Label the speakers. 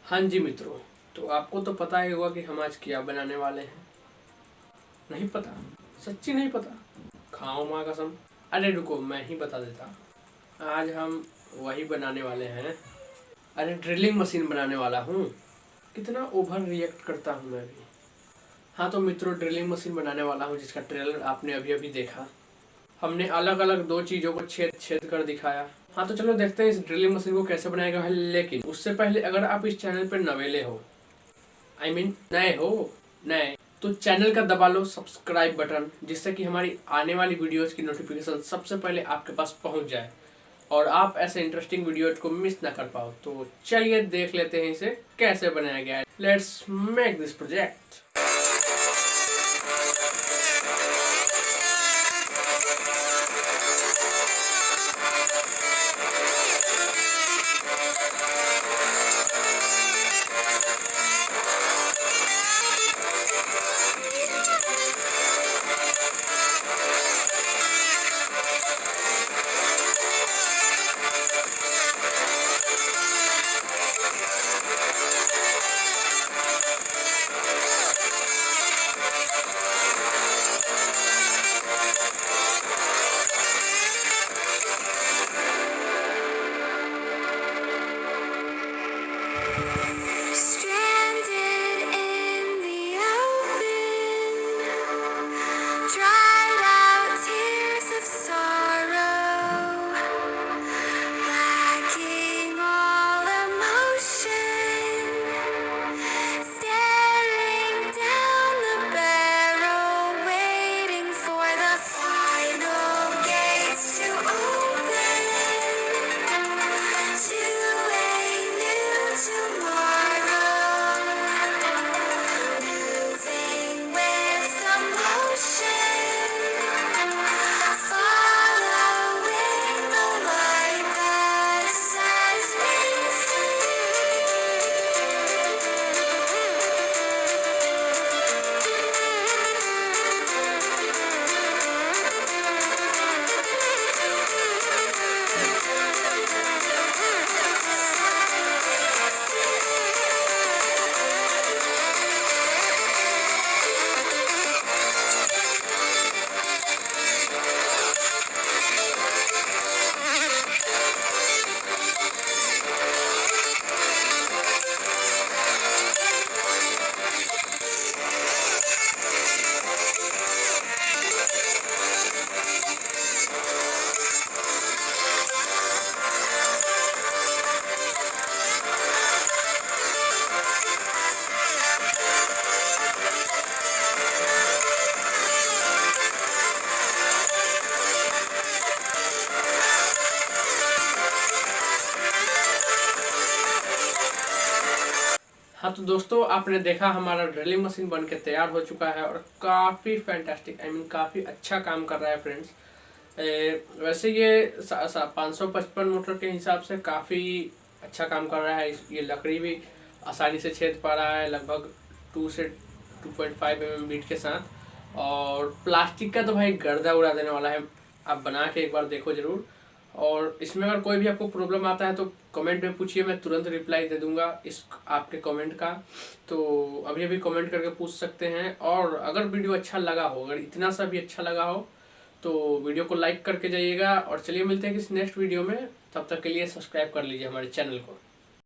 Speaker 1: हाँ जी मित्रों, तो आपको तो पता ही होगा कि हम आज क्या बनाने वाले हैं। नहीं पता? सच्ची नहीं पता? खाओ माँ कसम। अरे रुको, मैं ही बता देता। आज हम वही बनाने वाले हैं। अरे ड्रिलिंग मशीन बनाने वाला हूँ। कितना ओवर रिएक्ट करता हूँ मैं भी। हाँ तो मित्रों, ड्रिलिंग मशीन बनाने वाला हूँ जिसका ट्रेलर आपने अभी अभी देखा। हमने अलग अलग दो चीज़ों को छेद छेद कर दिखाया। हाँ तो चलो देखते हैं इस ड्रिलिंग मशीन को कैसे बनाएगा है। लेकिन उससे पहले अगर आप इस चैनल पर नवेले हो, नए हो, नए, तो चैनल का दबा लो सब्सक्राइब बटन, जिससे कि हमारी आने वाली वीडियोस की नोटिफिकेशन सबसे पहले आपके पास पहुंच जाए और आप ऐसे इंटरेस्टिंग वीडियोस को मिस ना कर पाओ। तो चलिए देख लेते हैं इसे कैसे बनाया गया है। Let's make this project. हाँ तो दोस्तों, आपने देखा हमारा ड्रिलिंग मशीन बन के तैयार हो चुका है और काफ़ी फैंटास्टिक, काफ़ी अच्छा काम कर रहा है फ्रेंड्स। वैसे ये 555 मोटर के हिसाब से काफ़ी अच्छा काम कर रहा है। ये लकड़ी भी आसानी से छेद पा रहा है, लगभग 2 से 2.5 mm बीट के साथ। और प्लास्टिक का तो भाई गर्दा उड़ा देने वाला है। आप बना के एक बार देखो ज़रूर। और इसमें अगर कोई भी आपको प्रॉब्लम आता है तो कमेंट में पूछिए, मैं तुरंत रिप्लाई दे दूंगा इस आपके कमेंट का। तो अभी अभी कमेंट करके पूछ सकते हैं। और अगर वीडियो अच्छा लगा हो, अगर इतना सा भी अच्छा लगा हो, तो वीडियो को लाइक करके जाइएगा। और चलिए मिलते हैं किसी नेक्स्ट वीडियो में। तब तक के लिए सब्सक्राइब कर लीजिए हमारे चैनल को।